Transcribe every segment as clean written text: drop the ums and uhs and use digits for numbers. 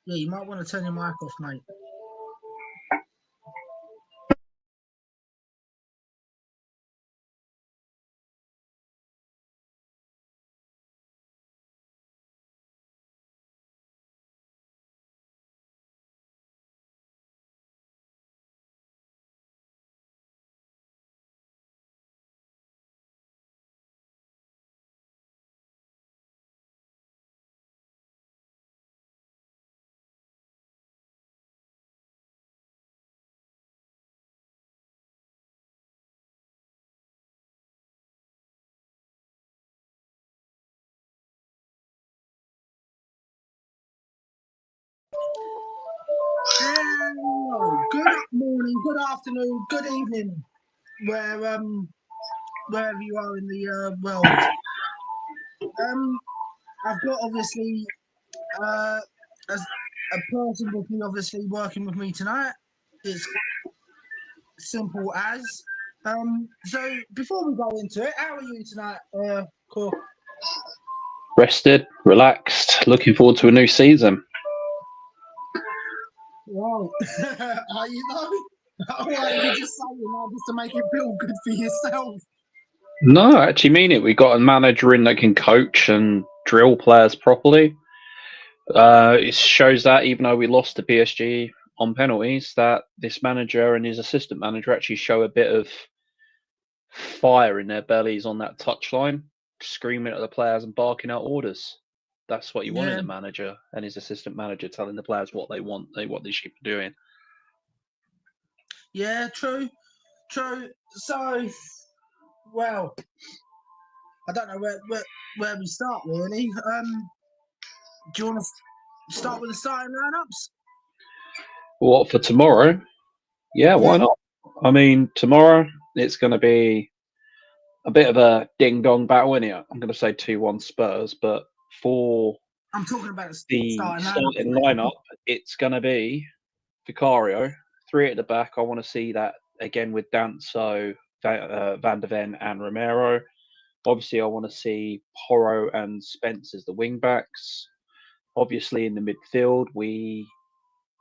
Yeah, you might want to turn your mic off, mate. Hello, good morning, good afternoon, good evening, where wherever you are in the world. I've got obviously as a person with me, obviously working with me tonight. It's simple as. So before we go into it, how are you tonight, Cor? Rested, relaxed, looking forward to a new season. Wow, are you though? Or are you just saying that just to make it feel good for yourself? No, I actually mean it. We got a manager in that can coach and drill players properly. It shows that even though we lost to PSG on penalties, that this manager and his assistant manager actually show a bit of fire in their bellies on that touchline, screaming at the players and barking out orders. That's what you want in Yeah, a manager and his assistant manager telling the players what they want, what they should be doing. yeah, true, true. So, well, I don't know where we start really. Do you want to start with the starting lineups? What for tomorrow? Yeah, why Yeah, not? I mean, tomorrow it's going to be a bit of a ding dong battle in here. I'm going to say 2-1 Spurs, but for I'm talking about the the starting lineups, starting mate. lineup, it's going to be Vicario, three at the back. I want to see that again with Danso, Van de Ven, and Romero. Obviously, I want to see Porro and Spence as the wing backs. Obviously, in the midfield, we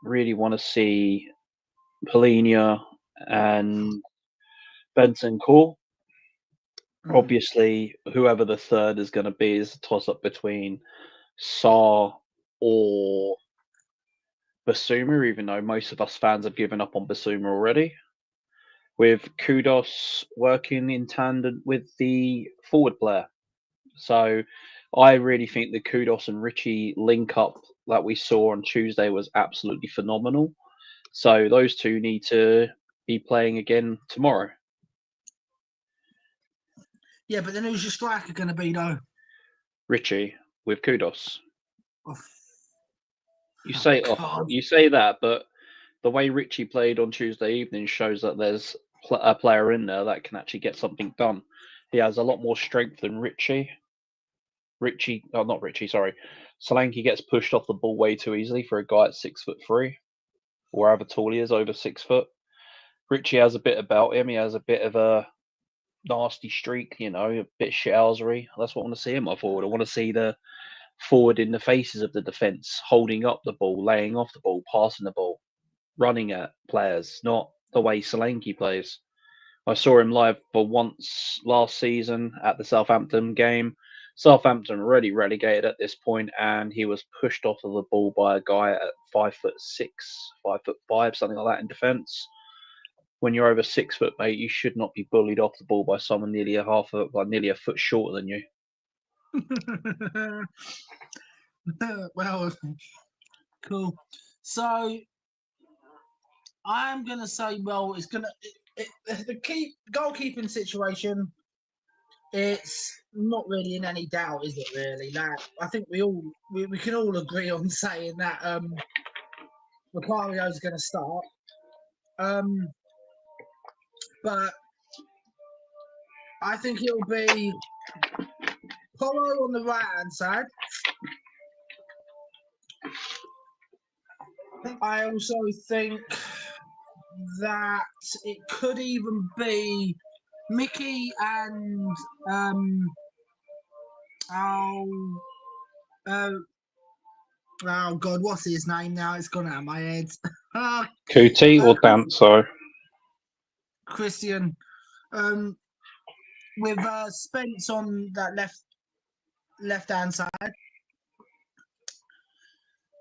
really want to see Polinia and Benson Cool. Mm. Obviously, whoever the third is going to be is a toss up between Saar or Basuma, even though most of us fans have given up on Basuma already. With Kudos working in tandem with the forward player. So I really think the Kudos and Richie link up that we saw on Tuesday was absolutely phenomenal. So those two need to be playing again tomorrow. Yeah, but then who's your striker going to be though? Richie with Kudos. Oh, You oh say, oh, God. you say that, but the way Richie played on Tuesday evening shows that there's a player in there that can actually get something done. He has a lot more strength than Richie. Not Richie, sorry. Solanke gets pushed off the ball way too easily for a guy at 6'3", or however tall he is, over 6 foot. Richie has a bit about him. He has a bit of a nasty streak, a bit shithousery. That's what I want to see in my forward. I want to see the forward in the faces of the defence, holding up the ball, laying off the ball, passing the ball, running at players, not the way Solanke plays. I saw him live for once last season at the Southampton game. Southampton already relegated at this point, and he was pushed off of the ball by a guy at 5'6", 5'5", something like that in defence. When you're over 6 foot, mate, you should not be bullied off the ball by someone nearly a foot shorter than you. Well, cool. So I'm gonna say, well, it's gonna the key goalkeeping situation. It's not really in any doubt, is it? Really, like I think we can all agree on saying that Vicario's going to start. Um, but I think it'll be Porro on the right hand side. I also think that it could even be Mickey and oh, uh, Oh God, what's his name now? It's gone out of my head. Ah, Kuti or Danso? Christian. With Spence on that left hand side.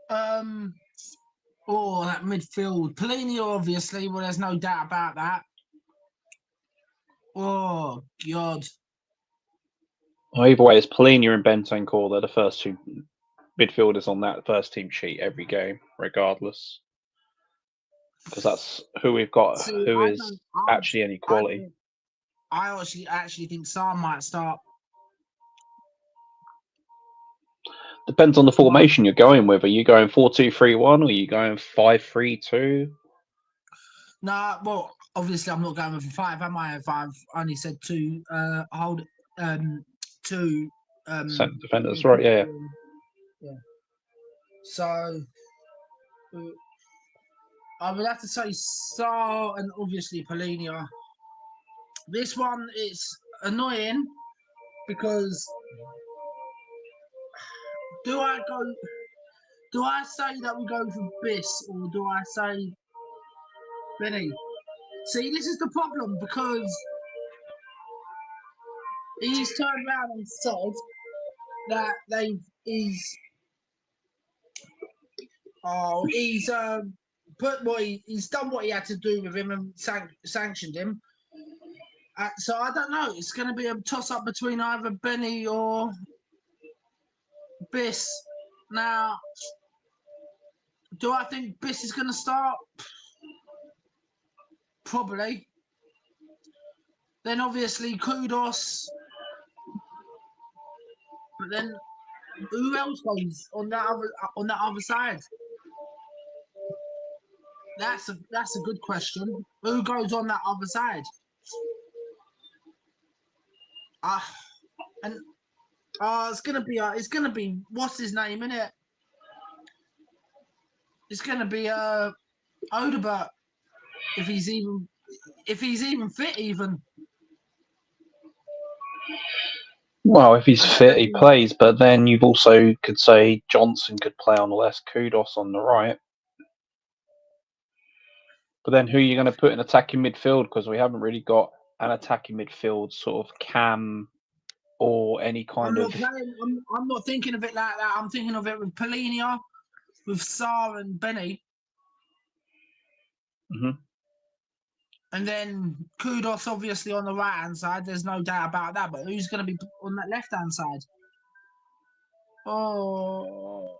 That midfield. Polino, obviously. Well, there's no doubt about that. Oh God. Well, either way, it's Polina and Bentancur. They're the first two midfielders on that first team sheet every game, regardless. Because that's who we've got, See, who is actually any quality. I actually think Sarr might start. Depends on the formation you're going with. Are you going 4-2-3-1 or are you going 5-3-2? Nah, well, obviously I'm not going with a 5, am I? If I've only said two two Centre defenders, right? Yeah. So I would have to say Sarr and obviously Polina. This one is annoying because do I say that we go for Biss or do I say Benny? See, this is the problem because he's turned around and said that he's he's done what he had to do with him and sanctioned him. So I don't know. It's going to be a toss up between either Benny or Biss. Now, do I think Biss is going to start? Probably. Then obviously Kudos. But then who else goes on that other side? That's a good question. Who goes on that other side? It's gonna be what's his name in it? It's gonna be Odobert if he's even fit even. Well, if he's fit, he plays. But then you've also could say Johnson could play on the left, Kudos on the right. But then who are you going to put in attacking midfield? Because we haven't really got an attacking midfield sort of cam or any kind of. I'm not thinking of it like that. I'm thinking of it with Polina, with Sarr and Benny. Mm-hmm. And then Kudos obviously on the right hand side. There's no doubt about that. But who's going to be on that left hand side? Oh,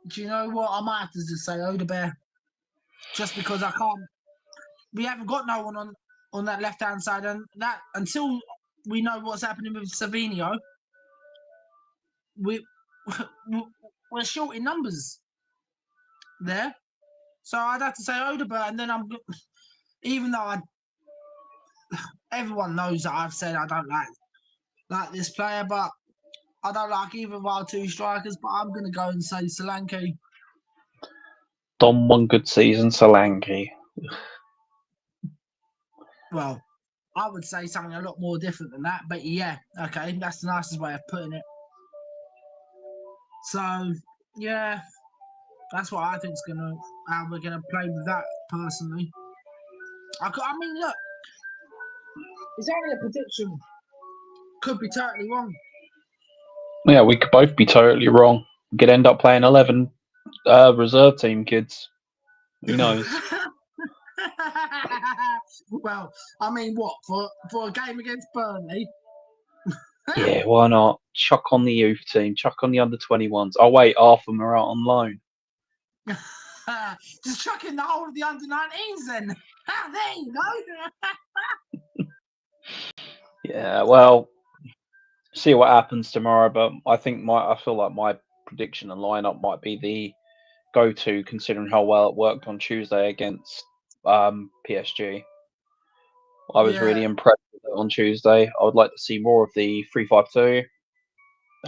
do you know what? I might have to just say Odobert, just because I can't. We haven't got no one on that left hand side, and that until we know what's happening with Savinio, we're short in numbers there. So I'd have to say Odobert, and then even though everyone knows that I've said I don't like this player, but I don't like either of our two strikers, but I'm going to go and say Solanke. Done one good season, Solanke. Well, I would say something a lot more different than that, but yeah, okay, that's the nicest way of putting it. So, yeah, that's what I think is how we're gonna play with that personally. I mean, look, it's only a prediction. Could be totally wrong. Yeah, we could both be totally wrong. We could end up playing 11 reserve team kids. Who knows? Well, I mean, what for a game against Burnley? Yeah, why not? Chuck on the youth team. Chuck on the under 21s. Oh wait, half of them are out on loan. Just chuck in the whole of the under 19s then. There you go. Yeah, well, see what happens tomorrow. But I feel like my prediction and lineup might be the go-to, considering how well it worked on Tuesday against PSG. I was really impressed with it on Tuesday. I would like to see more of the 3-5-2.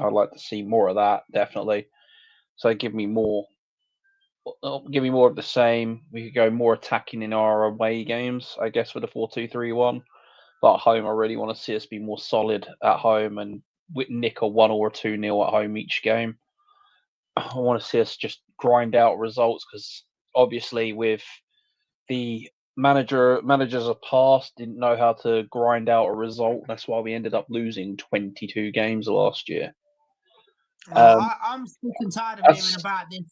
I would like to see more of that, definitely. So give me more of the same. We could go more attacking in our away games, I guess, with the 4-2-3-1. But at home, I really want to see us be more solid at home and nick a 1 or 2-0 at home each game. I want to see us just grind out results because obviously with the managers of past didn't know how to grind out a result. That's why we ended up losing 22 games last year. I'm sick and tired of hearing about this.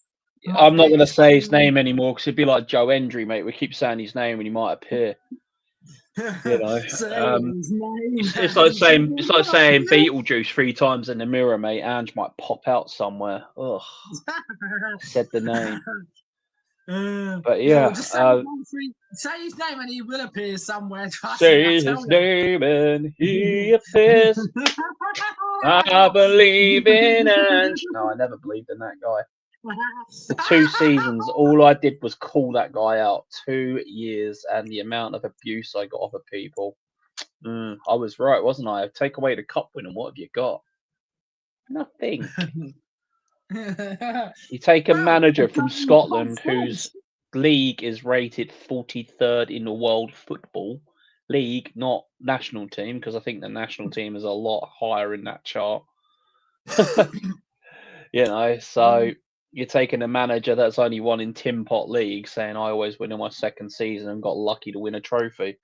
I'm not going to say his name anymore because it'd be like Joe Hendry, mate. We keep saying his name and he might appear. You know, it's like saying Beetlejuice 3 times in the mirror, mate. Ange might pop out somewhere. Ugh, said the name. But yeah, just say his name and he will appear somewhere. Say his name and he appears. I believe in Ange. No, I never believed in that guy. For 2 seasons, all I did was call that guy out. 2 years, and the amount of abuse I got off of people. I was right, wasn't I? Take away the cup win, and what have you got? Nothing. You take a manager from Scotland whose league is rated 43rd in the world football league, not national team, because I think the national team is a lot higher in that chart. You know, so you're taking a manager that's only won in Tin Pot League, saying I always win in my second season and got lucky to win a trophy.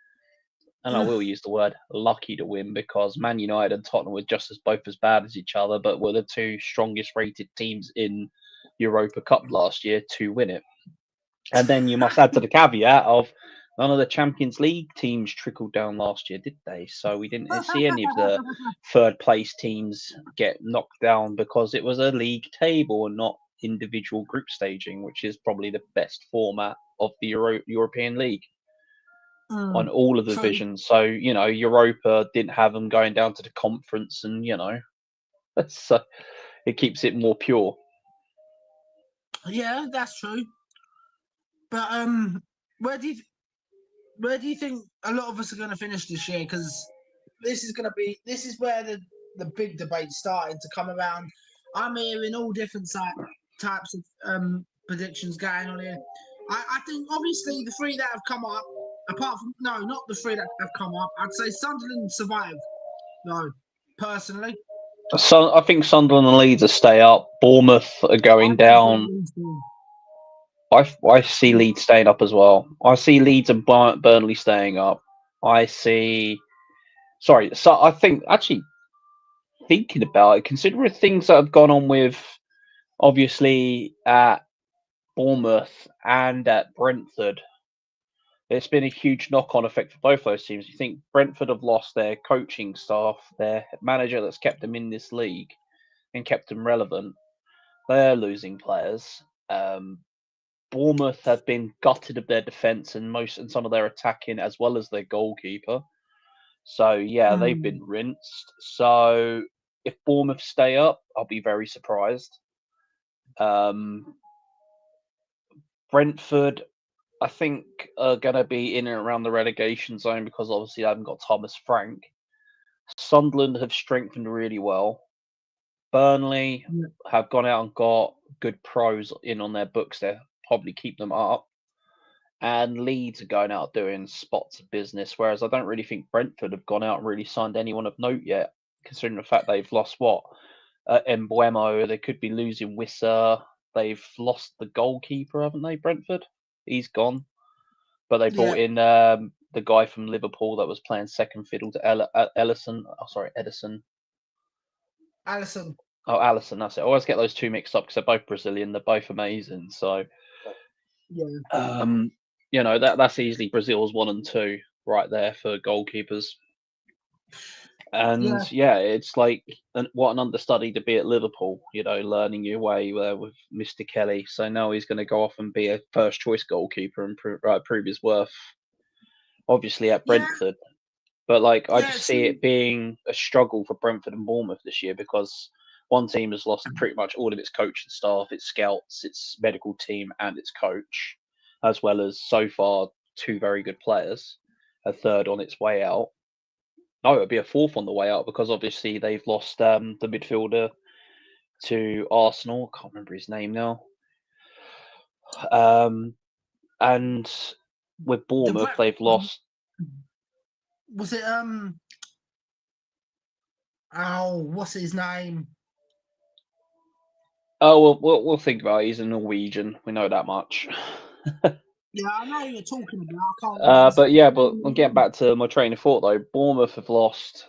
And I will use the word lucky to win because Man United and Tottenham were just both as bad as each other, but were the 2 strongest rated teams in Europa Cup last year to win it. And then you must add to the caveat of none of the Champions League teams trickled down last year, did they? So we didn't see any of the 3rd place teams get knocked down because it was a league table and not individual group staging, which is probably the best format of the European League on all of the divisions. So, you know, Europa didn't have them going down to the conference and, you know, so it keeps it more pure. Yeah, that's true. But where do you think a lot of us are going to finish this year? Because this is where the big debate's starting to come around. I'm hearing all different types of predictions going on here. I think obviously the 3 that have come up, apart from not the 3 that have come up, I'd say Sunderland survive. No, personally. So I think Sunderland and Leeds will stay up. Bournemouth are going down. I see Leeds staying up as well. I see Leeds and Burnley staying up. I think actually thinking about it, considering things that have gone on with obviously at Bournemouth and at Brentford, it's been a huge knock-on effect for both those teams. You think Brentford have lost their coaching staff, their manager that's kept them in this league and kept them relevant. They're losing players. Bournemouth have been gutted of their defence and some of their attacking as well as their goalkeeper. So yeah, they've been rinsed. So if Bournemouth stay up, I'll be very surprised. Brentford, I think, are going to be in and around the relegation zone because obviously they haven't got Thomas Frank. Sunderland have strengthened really well. Burnley have gone out and got good pros in on their books. They'll probably keep them up. And Leeds are going out doing spots of business, whereas I don't really think Brentford have gone out and really signed anyone of note yet, considering the fact they've lost Mbeumo. They could be losing Wissa. They've lost the goalkeeper, haven't they, Brentford? He's gone. But they brought in the guy from Liverpool that was playing second fiddle to Edison. Alisson. Oh, Alisson, that's it. I always get those 2 mixed up because they're both Brazilian. They're both amazing. So, you know, that's easily Brazil's 1 and 2 right there for goalkeepers. And it's like what an understudy to be at Liverpool, you know, learning your way there with Mr. Kelly. So now he's going to go off and be a first choice goalkeeper and prove his worth, obviously at Brentford. But like, I just see it being a struggle for Brentford and Bournemouth this year because one team has lost pretty much all of its coaching staff, its scouts, its medical team, and its coach, as well as so far 2 very good players. A third on its way out. No, it'll be a 4th on the way out because obviously they've lost the midfielder to Arsenal. I can't remember his name now. And with Bournemouth, they've lost. Was it what's his name? Oh, we'll think about it. He's a Norwegian. We know that much. Yeah, I know who you're talking about. I can't remember. But I'm getting back to my train of thought though. Bournemouth have lost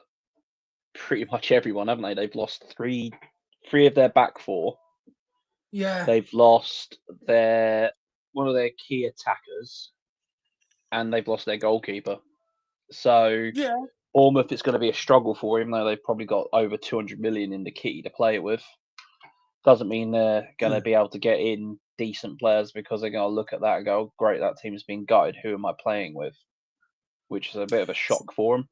pretty much everyone, haven't they? They've lost three of their back four. Yeah. They've lost one of their key attackers, and they've lost their goalkeeper. So Yeah. Bournemouth, it's going to be a struggle for him, though they've probably got over 200 million in the kitty to play it with. Doesn't mean they're going to be able to get in decent players because they're going to look at that and go, oh, great, that team's been gutted. Who am I playing with? Which is a bit of a shock for them.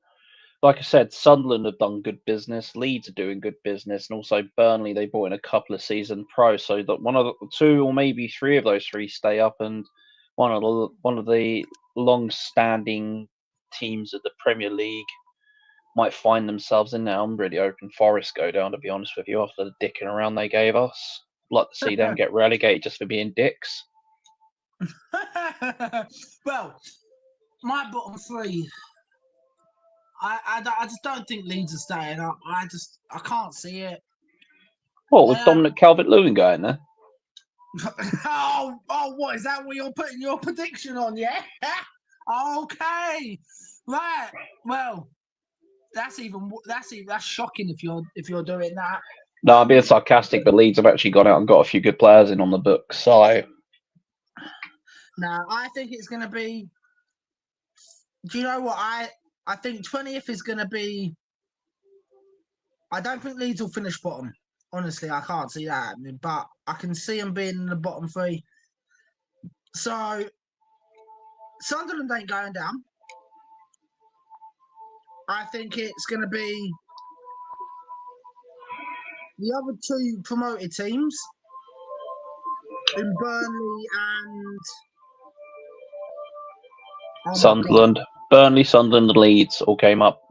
Like I said, Sunderland have done good business. Leeds are doing good business, and also Burnley, they brought in a couple of seasoned pros, so that one of the two or maybe three of those three stay up, and one of the long-standing teams of the Premier League might find themselves in there. I'm really hoping Forest go down, to be honest with you, after the dicking around they gave us. I'd like to see them get relegated just for being dicks. Well, my bottom three, I just don't think Leeds are staying up. I can't see it. What, was Dominic Calvert-Lewin going there? Oh, what is that? What you're putting your prediction on? Yeah. Okay. Right. Well, that's shocking if you're doing that. No, I'm being sarcastic, but Leeds have actually gone out and got a few good players in on the books. So, now I think it's going to be. Do you know what I think 20th is going to be? I don't think Leeds will finish bottom. Honestly, I can't see that happening, but I can see them being in the bottom three. So Sunderland ain't going down. I think it's going to be the other two promoted teams in Burnley and Sunderland, Burnley, Sunderland, and Leeds all came up.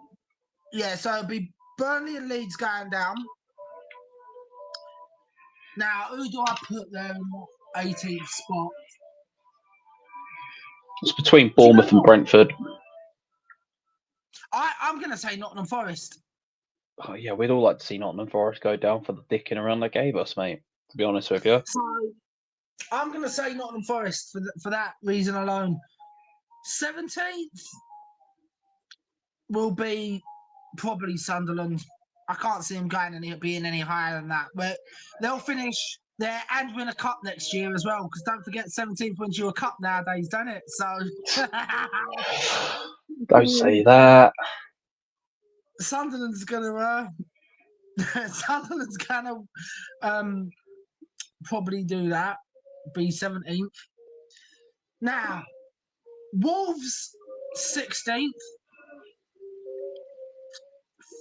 Yeah, so it'll be Burnley and Leeds going down. Now, who do I put there in the 18th spot? It's between Bournemouth and Brentford. I'm going to say Nottingham Forest. Oh, yeah, we'd all like to see Nottingham Forest go down for the dicking around they gave us, mate, to be honest with you. So, I'm going to say Nottingham Forest for that reason alone. 17th will be probably Sunderland. I can't see them being any higher than that. But they'll finish there and win a cup next year as well. Because don't forget, 17th wins you a cup nowadays, don't it? So don't say that. Sunderland's gonna probably do that. Be 17th. Now, Wolves 16th,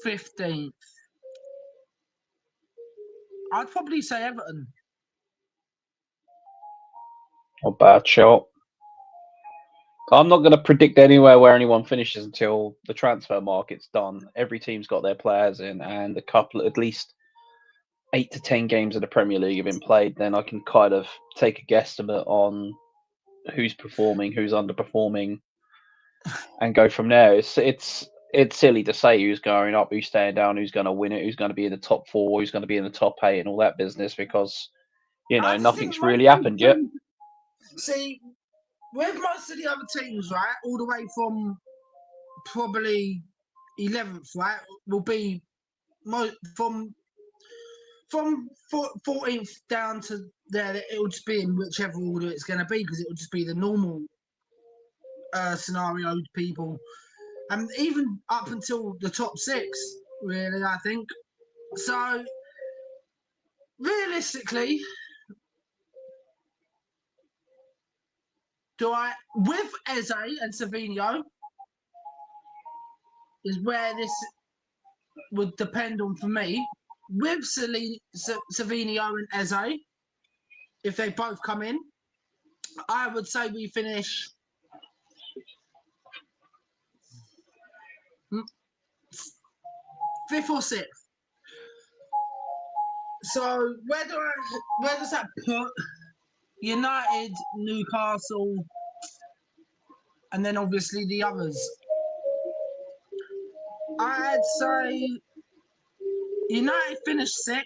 15th. I'd probably say Everton. Not bad shot. I'm not going to predict anywhere where anyone finishes until the transfer market's done. Every team's got their players in, and at least 8 to 10 games of the Premier League have been played. Then I can kind of take a guesstimate on who's performing, who's underperforming, and go from there. It's silly to say who's going up, who's staying down, who's going to win it, who's going to be in the top 4, who's going to be in the top 8, and all that business because nothing's really happened yet. See, with most of the other teams, right, all the way from probably 11th, right, will be from 14th down to there. It will just be in whichever order it's going to be because it will just be the normal scenario to people, and even up until the top 6, really, I think. So, realistically, with Eze and Savinho, is where this would depend on for me. With Savinho and Eze, if they both come in, I would say we finish 5th or 6th. So where does that put United, Newcastle, and then obviously the others? I'd say United finished 6th.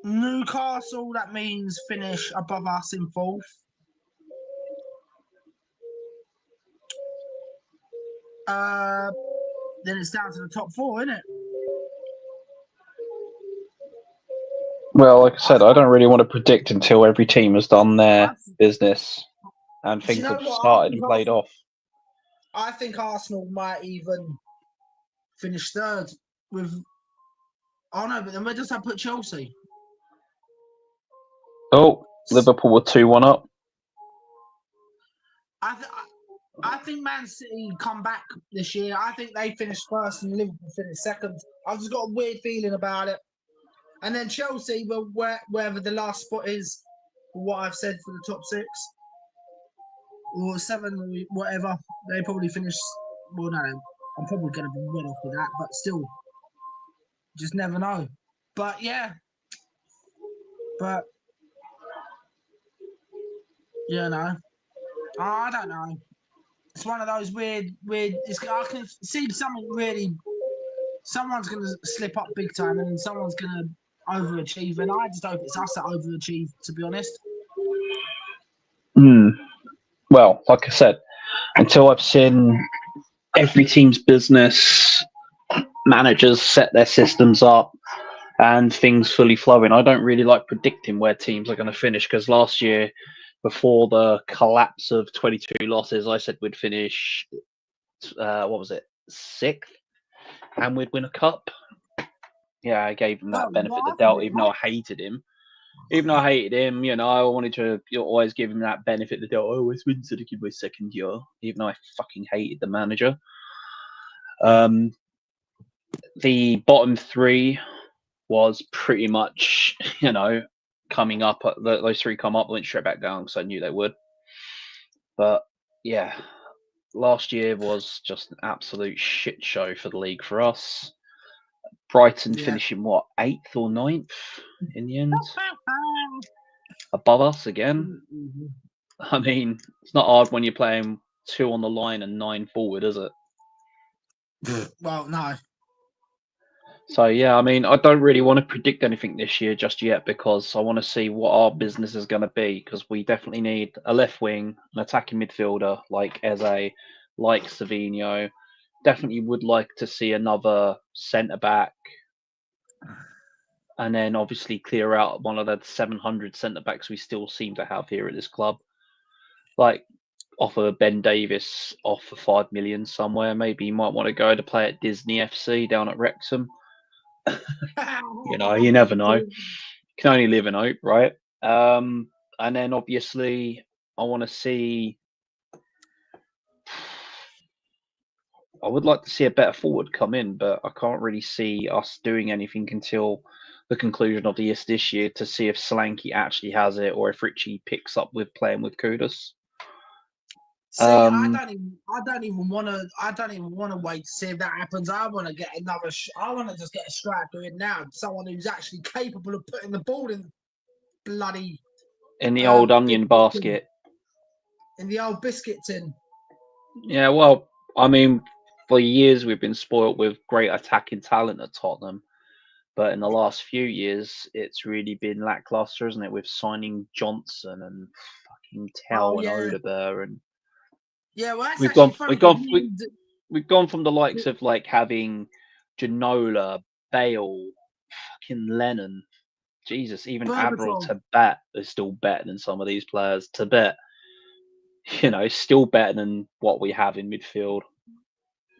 Newcastle, that means finish above us in fourth. Then it's down to the top four, isn't it? Well, like I said, I don't really want to predict until every team has done their business and things have started and played off. I think Arsenal might even finish third with. Oh no, but then where does that put Chelsea? Oh, Liverpool were 2-1 up. I think Man City come back this year. I think they finish first and Liverpool finish second. I've just got a weird feeling about it. And then Chelsea, well, wherever the last spot is, what I've said for the top six or seven, whatever, they probably finish. Well, no, I'm probably going to be well off with that, but still, just never know. But yeah, no, I don't know. It's one of those weird. I can see something really. Someone's going to slip up big time, and someone's going to overachieve. And I just hope it's us that overachieve. To be honest. Well, like I said, until I've seen every team's business, managers set their systems up, and things fully flowing, I don't really like predicting where teams are going to finish. Because last year, before the collapse of 22 losses, I said we'd finish. What was it? 6th, and we'd win a cup. Yeah, I gave him that benefit of the doubt, even though I hated him. Even though I hated him, you know, I wanted to always give him that benefit of the doubt. Oh, West Windsor to give my second year, even though I fucking hated the manager. The bottom three was pretty much, you know, coming up. Those three come up, went straight back down because I knew they would. But yeah, last year was just an absolute shit show for the league for us. Brighton finishing what, 8th or 9th in the end, above us again. I mean, it's not hard when you're playing 2 on the line and 9 forward, is it? Well, no. So yeah, I mean, I don't really want to predict anything this year just yet because I want to see what our business is going to be, because we definitely need a left wing, an attacking midfielder like Eze, like Savinho. Definitely would like to see another centre back, and then obviously clear out one of the 700 centre backs we still seem to have here at this club. Like offer Ben Davis off for 5 million somewhere. Maybe you might want to go to play at Disney FC down at Wrexham. You know, you never know. You can only live in hope, right? And then obviously I want to see. I would like to see a better forward come in, but I can't really see us doing anything until the conclusion of this year to see if Solanke actually has it or if Richie picks up with playing with Kudus. See, I don't even want to wait to see if that happens. I want to get another. I want to just get a striker in now, someone who's actually capable of putting the ball in bloody in the old onion basket, in the old biscuit tin. Yeah, well, I mean, for years we've been spoilt with great attacking talent at Tottenham, but in the last few years it's really been lackluster, isn't it? With signing Johnson and fucking Tell and Odebear and. Yeah, well, that's we've gone from the likes of like having Ginola, Bale, fucking Lennon, Jesus, even Avril Tibet is still better than some of these players. Tibet, you know, still better than what we have in midfield.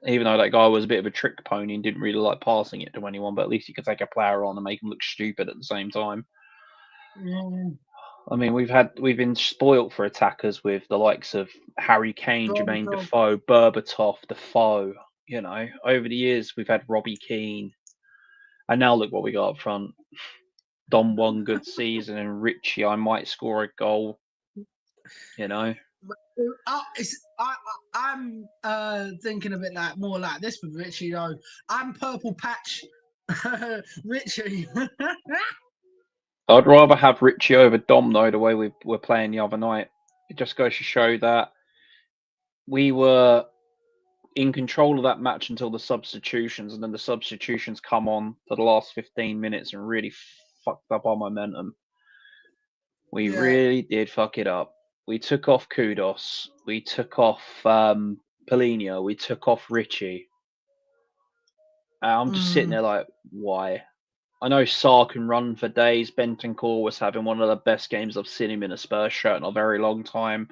Even though that guy was a bit of a trick pony and didn't really like passing it to anyone, but at least you could take a player on and make him look stupid at the same time. Yeah. I mean, we've been spoilt for attackers with the likes of Harry Kane, Jermaine Defoe, Berbatov, Defoe. You know, over the years we've had Robbie Keane, and now look what we got up front. Dom one good season, and Richie, I might score a goal. You know, I'm thinking of it like more like this with Richie though. I'm purple patch, Richie. I'd rather have Richie over Dom though. The way we were playing the other night, it just goes to show that we were in control of that match until the substitutions, and then the substitutions come on for the last 15 minutes and really fucked up our momentum. We Yeah. really did fuck it up. We took off Kudos. We took off Polina. We took off Richie. I'm just sitting there like, why? I know Sarr can run for days. Bentancur was having one of the best games I've seen him in a Spurs shirt in a very long time.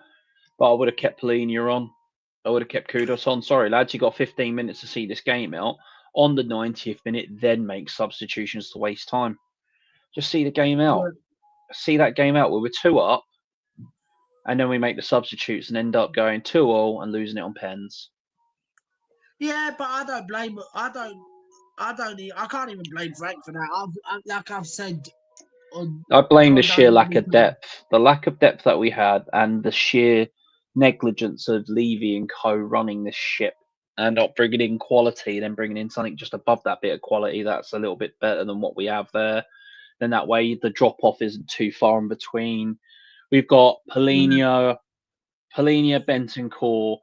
But I would have kept Polina on. I would have kept Kudos on. Sorry, lads, you got 15 minutes to see this game out. On the 90th minute, then make substitutions to waste time. Just see the game out. Well, See that game out where we're 2 up, and then we make the substitutes and end up going 2-2 and losing it on pens. yeah, but I don't blame. I can't even blame Frank for that. Like I've said. I blame the on sheer those lack of weekends. depth. The lack of depth that we had, and the sheer negligence of Levy and co running this ship and not bringing in quality, then bringing in something just above that bit of quality that's a little bit better than what we have there. Then that way the drop off isn't too far in between. We've got Polina, Bentancur,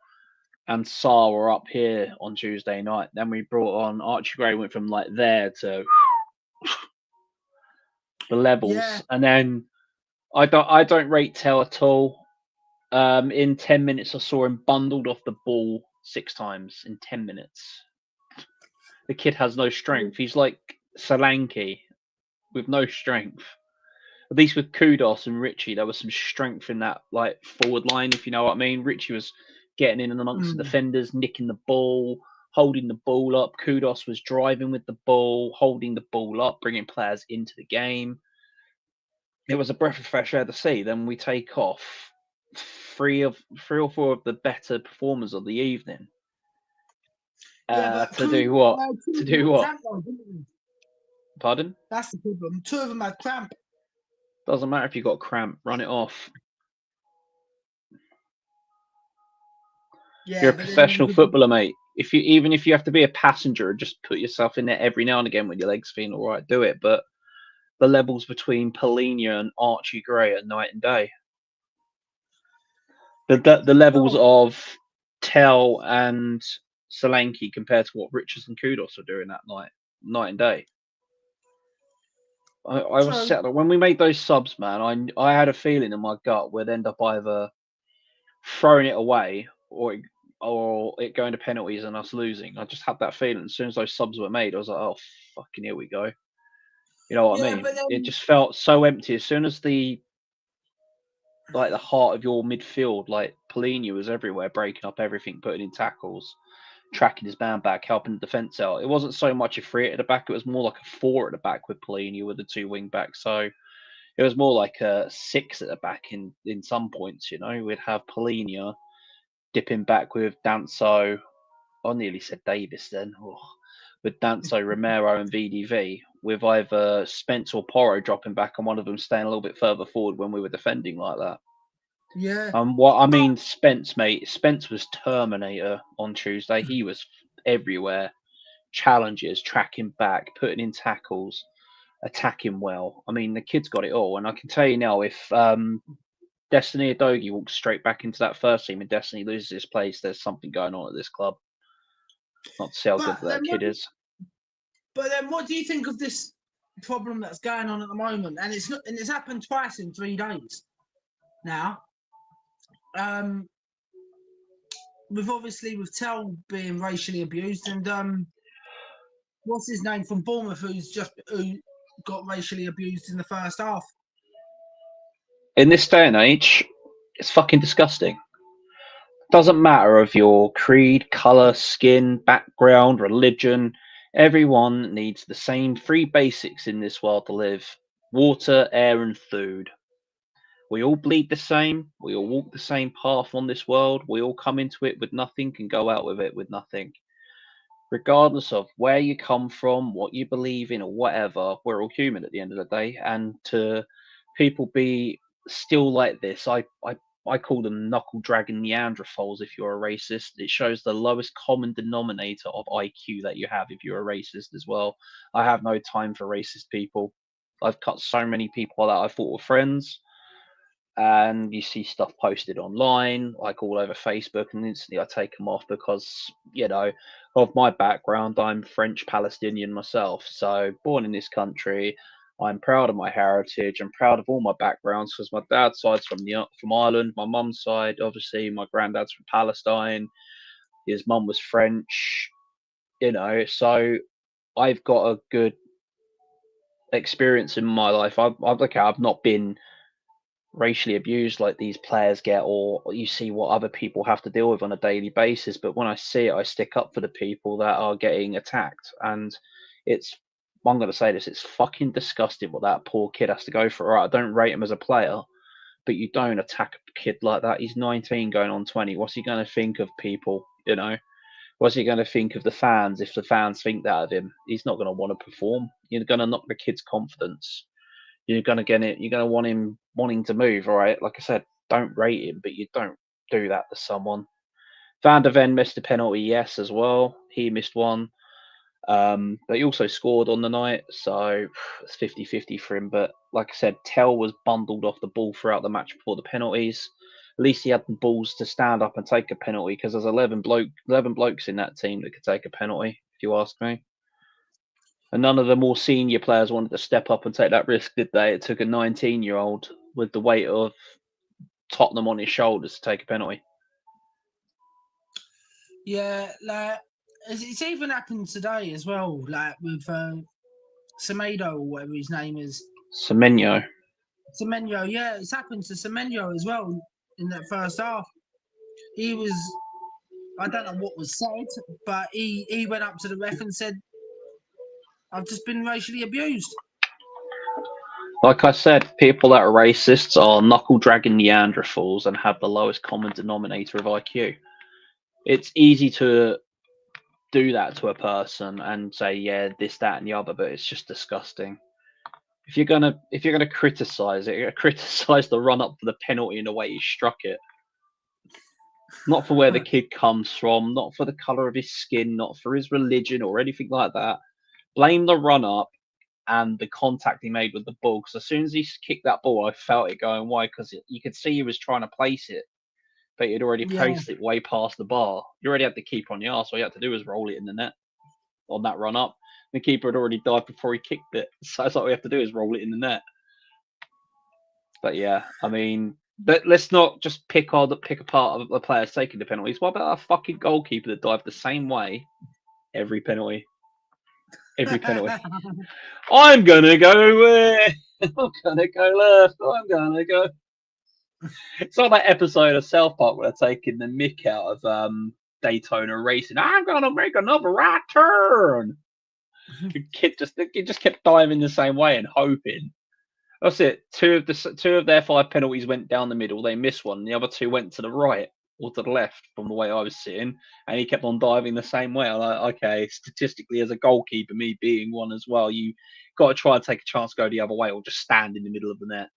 and Sarr were up here on Tuesday night. Then we brought on Archie Gray, went from like there to the levels, Yeah. and then I don't rate Tell at all. In 10 minutes, I saw him bundled off the ball 6 times in 10 minutes. The kid has no strength. He's like Solanke with no strength. At least with Kudos and Richie, there was some strength in that like forward line, if you know what I mean. Richie was getting in amongst the defenders, nicking the ball, holding the ball up. Kudos was driving with the ball, holding the ball up, bringing players into the game. It was a breath of fresh air to see. Then we take off three or four of the better performers of the evening. To do what? To do what? Pardon? That's the problem. 2 of them had cramp. Doesn't matter if you got cramp. Run it off. Yeah, You're a professional footballer, mate. Even if you have to be a passenger, just put yourself in there every now and again when your legs feeling all right. Do it. But the levels between Polina and Archie Gray are night and day. The levels of Tell and Solanke compared to what Richards and Kudos are doing that night and day. I was set when we made those subs, man. I had a feeling in my gut we'd end up either throwing it away or it going to penalties and us losing. I just had that feeling. As soon as those subs were made, I was like, oh fucking here we go. You know what I mean? It just felt so empty. As soon as the heart of your midfield, like Polina was everywhere, breaking up everything, putting in tackles, tracking his man back, helping the defence out. It wasn't so much a 3 at the back; it was more like a 4 at the back with Polina with the 2 wing backs. So it was more like a 6 at the back in some points. You know, we'd have Polina dipping back with Danso. I nearly said Davis then. With Danso, Romero, and VDV, with either Spence or Porro dropping back and one of them staying a little bit further forward when we were defending like that. Yeah. What I mean, Spence, mate. Spence was Terminator on Tuesday. He was everywhere. Challenges, tracking back, putting in tackles, attacking well. I mean, the kid's got it all. And I can tell you now, if Destiny Adogi walks straight back into that first team and Destiny loses his place, there's something going on at this club. Not to see how good that kid is. But then, what do you think of this problem that's going on at the moment? And it's happened twice in 3 days now. With Tell being racially abused, and what's his name from Bournemouth who got racially abused in the first half. In this day and age, it's fucking disgusting. Doesn't matter of your creed, colour, skin, background, religion. Everyone needs the same 3 basics in this world to live: water, air, and food. We all bleed the same. We all walk the same path on this world. We all come into it with nothing and go out with it with nothing. Regardless of where you come from, what you believe in, or whatever, we're all human at the end of the day. And to people be still like this, I call them knuckle dragging Neanderthals if you're a racist. It shows the lowest common denominator of IQ that you have if you're a racist as well. I have no time for racist people. I've cut so many people that I thought were friends, and you see stuff posted online, like all over Facebook, and instantly I take them off because, you know, of my background. I'm French Palestinian myself, so born in this country. I'm proud of my heritage. I'm proud of all my backgrounds because my dad's side's from Ireland. My mum's side, obviously, my granddad's from Palestine. His mum was French. So I've got a good experience in my life. I've not been racially abused like these players get, or you see what other people have to deal with on a daily basis. But when I see it, I stick up for the people that are getting attacked. And I'm going to say this, it's fucking disgusting what that poor kid has to go through. Right, I don't rate him as a player, but you don't attack a kid like that. He's 19 going on 20. What's he going to think of people, What's he going to think of the fans if the fans think that of him? He's not going to want to perform. You're going to knock the kid's confidence. You're going to get it. You're going to want him wanting to move. All right. Like I said, don't rate him, but you don't do that to someone. Van der Ven missed a penalty, yes, as well. He missed one. But he also scored on the night, so it's 50-50 for him. But like I said, Tell was bundled off the ball throughout the match before the penalties. At least he had the balls to stand up and take a penalty because there's 11 blokes in that team that could take a penalty, if you ask me. And none of the more senior players wanted to step up and take that risk, did they? It took a 19-year-old with the weight of Tottenham on his shoulders to take a penalty. Yeah, like it's even happened today as well, like with Semedo or whatever his name is. Semenyo, yeah, it's happened to Semenyo as well in that first half. He was, I don't know what was said, but he went up to the ref and said, "I've just been racially abused." Like I said, people that are racists are knuckle-dragging Neanderthals and have the lowest common denominator of IQ. It's easy to do that to a person and say, yeah, this, that, and the other, but it's just disgusting. If you're gonna criticize it, criticize the run up for the penalty and the way he struck it. Not for where the kid comes from, not for the color of his skin, not for his religion or anything like that. Blame the run up and the contact he made with the ball. Because as soon as he kicked that ball, I felt it going wide because you could see he was trying to place it, but he'd already placed it way past the bar. You already had the keeper on the arse. All you had to do was roll it in the net on that run up. The keeper had already dived before he kicked it. So that's all we have to do is roll it in the net. But yeah, I mean, but let's not just pick apart of the players taking the penalties. What about a fucking goalkeeper that dived the same way every penalty? Every penalty. I'm gonna go I'm gonna go left. I'm gonna go. It's like that episode of South Park where they're taking the mick out of Daytona racing. I'm gonna make another right turn. The kid just kept diving the same way and hoping. That's it. Two of their 5 penalties went down the middle. They missed one. The other 2 went to the right or to the left from the way I was sitting, and he kept on diving the same way. I'm like, okay, statistically, as a goalkeeper, me being one as well, you got to try and take a chance to go the other way or just stand in the middle of the net.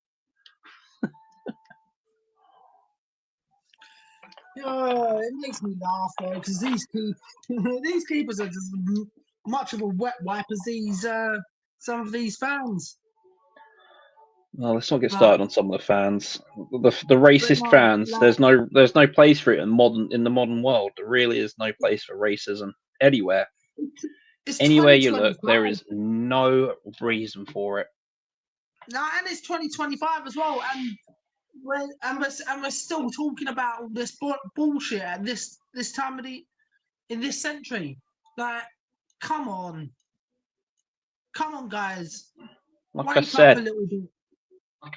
Oh, it makes me laugh though, because these keepers are just much of a wet wipe as these some of these fans. Well, let's not get started on some of the fans. The racist fans. There's no place for it in the modern world. There really is no place for racism anywhere. Anywhere you look, there is no reason for it. No, and it's 2025 as well, and we're still talking about all this bullshit at this time of in this century. Like, come on, guys. Like I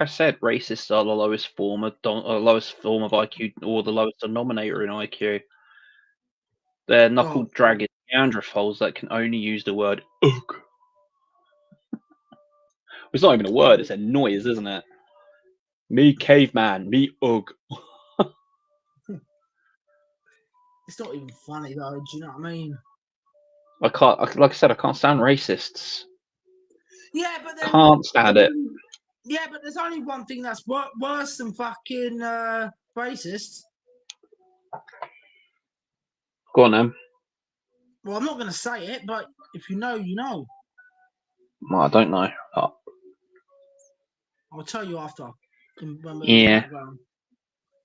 said, racists are the lowest form of IQ, or the lowest denominator in IQ. They're knuckle-dragging Neanderthals that can only use the word "ugh." It's not even a word; it's a noise, isn't it? Me caveman, me ugh. It's not even funny though. Do you know what I mean? Like I said, I can't stand racists. Yeah, but then, can't stand it. Yeah, but there's only one thing that's worse than fucking racists. Go on, then. Well, I'm not going to say it, but if you know, you know. Well, I don't know. I'll tell you after. Yeah.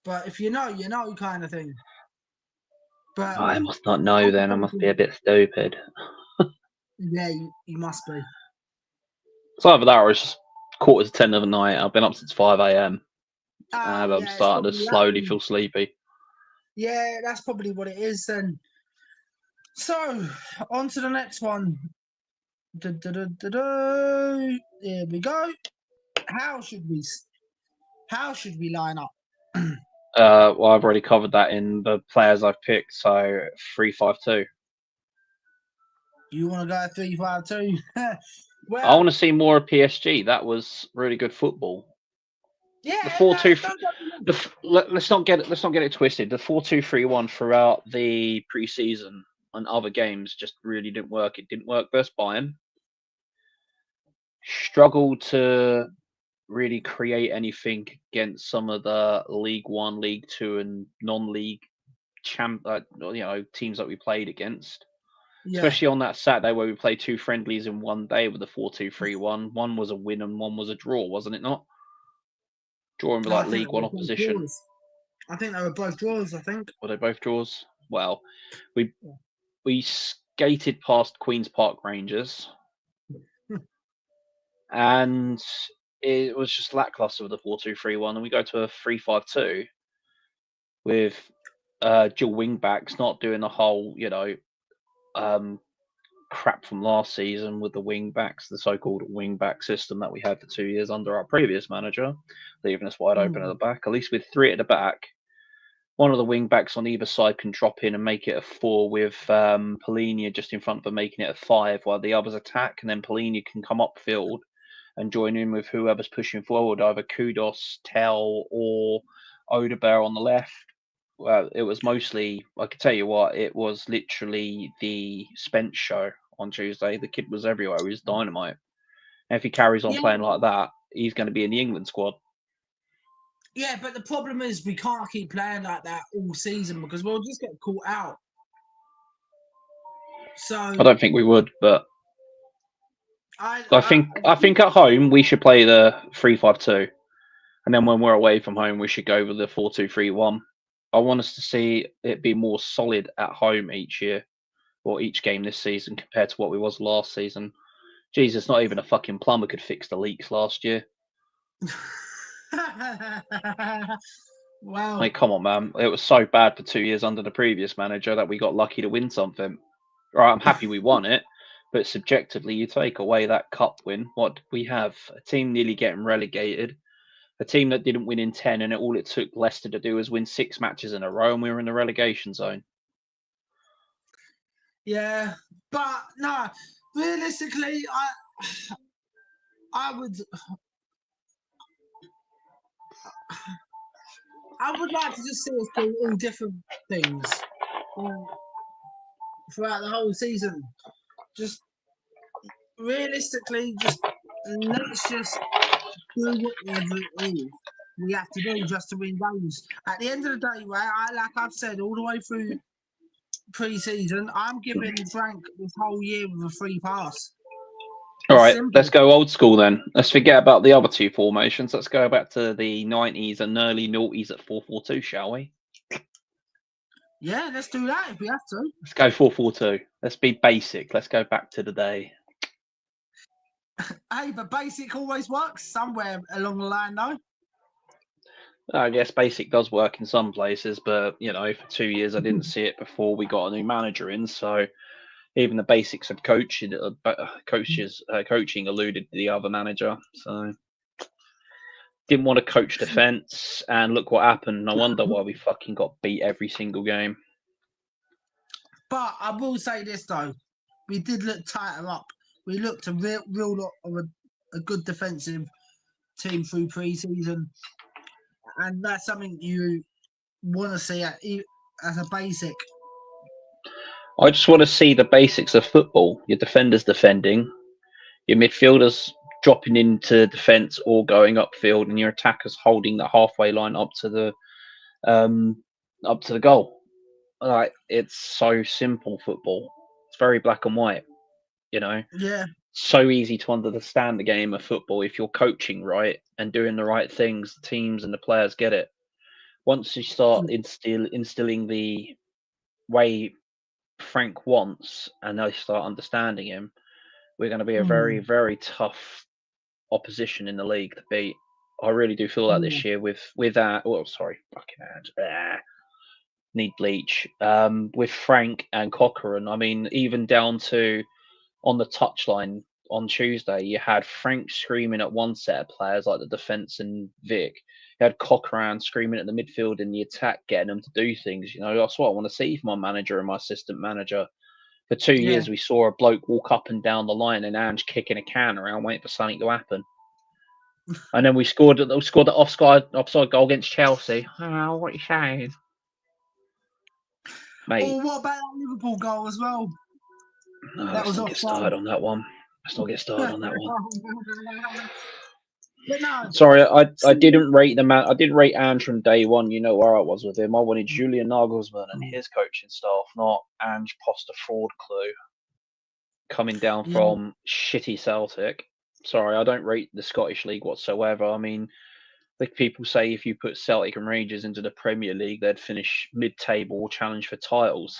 But if you know, you know, kind of thing. But I must not know then. I must be a bit stupid. Yeah, you must be. It's either that or it's just 9:45 of the night. I've been up since 5 a.m. and I'm Yeah, it's starting to probably that slowly then. feel sleepy. Yeah, that's probably what it is then. So, on to the next one. Here we go. How should we line up? Well, I've already covered that in the players I've picked. So 3-5-2. You want to go 3-5-2? I Well, want to see more of PSG. That was really good football. yeah, The no, 4-2. don't get me wrong. Let's not get it twisted. The 4-2-3-1 throughout the preseason and other games just really didn't work. It didn't work versus Bayern. Struggled to really create anything against some of the League One, League Two, and non-league teams that we played against. Yeah, Especially on that Saturday where we played 2 friendlies in one day with the 4-2-3-1. One was a win and one was a draw, wasn't it not? Drawing with I like think League they One were both opposition. draws. I think they were both draws. I think. Were they both draws? Well, we skated past Queens Park Rangers, and it was just lackluster with the 4-2-3-1, and we go to a 3-5-2 with dual wing backs, not doing the whole crap from last season with the wing backs, the so-called wing back system that we had for 2 years under our previous manager, leaving us wide open at the back. At least with 3 at the back, one of the wing backs on either side can drop in and make it a 4 with Polinia just in front of them making it a 5 while the others attack, and then Polinia can come upfield and join in with whoever's pushing forward, either Kudos, Tell, or Odebear on the left. Well, it was mostly, I can tell you what, it was literally the Spence show on Tuesday. The kid was everywhere. He was dynamite. And if he carries on Yeah, playing like that, he's going to be in the England squad. yeah, but the problem is we can't keep playing like that all season because we'll just get caught out. So I don't think we would, but I I think at home we should play the 3-5-2, and then when we're away from home we should go with the 4-2-3-1. I want us to see it be more solid at home each year or each game this season compared to what we was last season. Jesus, not even a fucking plumber could fix the leaks last year. Wow. Like, come on, man. It was so bad for 2 years under the previous manager that we got lucky to win something. Right, I'm happy we won it, but subjectively, you take away that cup win, what did we have? A team nearly getting relegated, a team that didn't win in 10, and all it took Leicester to do was win 6 matches in a row, and we were in the relegation zone. Yeah, but no, realistically, I would like to just see us do all different things throughout the whole season. Just realistically, let's just do whatever it is we have to do just to win games. At the end of the day, right? Like I've said all the way through pre-season, I'm giving Frank this whole year with a free pass. All right, let's go old school then. Let's forget about the other 2 formations. Let's go back to the 90s and early noughties at 4-4-2, shall we? Yeah, let's do that if we have to. Let's go 4-4-2. Let's be basic. Let's go back to the day. Hey, but basic always works somewhere along the line, though. I guess basic does work in some places, but for 2 years I didn't see it before we got a new manager in. So even the basics of coaching alluded to the other manager. So didn't want to coach defense, and look what happened. No wonder why we fucking got beat every single game. But I will say this though, we did look tighter up. We looked a real lot of a good defensive team through pre-season, and that's something you want to see as a basic. I just want to see the basics of football. Your defenders defending, your midfielders dropping into defence or going upfield, and your attackers holding the halfway line up to the goal. Like, it's so simple football. It's very black and white. Yeah. So easy to understand the game of football if you're coaching right and doing the right things. The teams and the players get it. Once you start instilling the way Frank wants, and they start understanding him, we're going to be a very, very tough opposition in the league to beat. I really do feel that this year with need bleach. With Frank and Cochrane, I mean, even down to on the touchline on Tuesday, you had Frank screaming at one set of players like the defence and Vic. You had Cochrane screaming at the midfield in the attack, getting them to do things. That's what I want to see from my manager and my assistant manager. For 2 years, we saw a bloke walk up and down the line and Ange kicking a can around, waiting for something to happen. And then we scored the offside goal against Chelsea. Oh, what are you saying? Mate. Oh, what about that Liverpool goal as well? No, let's not get started on that one. But no, sorry, I didn't rate the man. I didn't rate Ange from day one. You know where I was with him. I wanted Julian Nagelsmann and his coaching staff, not Ange Poster fraud clue coming down from shitty Celtic. Sorry, I don't rate the Scottish League whatsoever. I mean, like people say, if you put Celtic and Rangers into the Premier League, they'd finish mid-table or challenge for titles.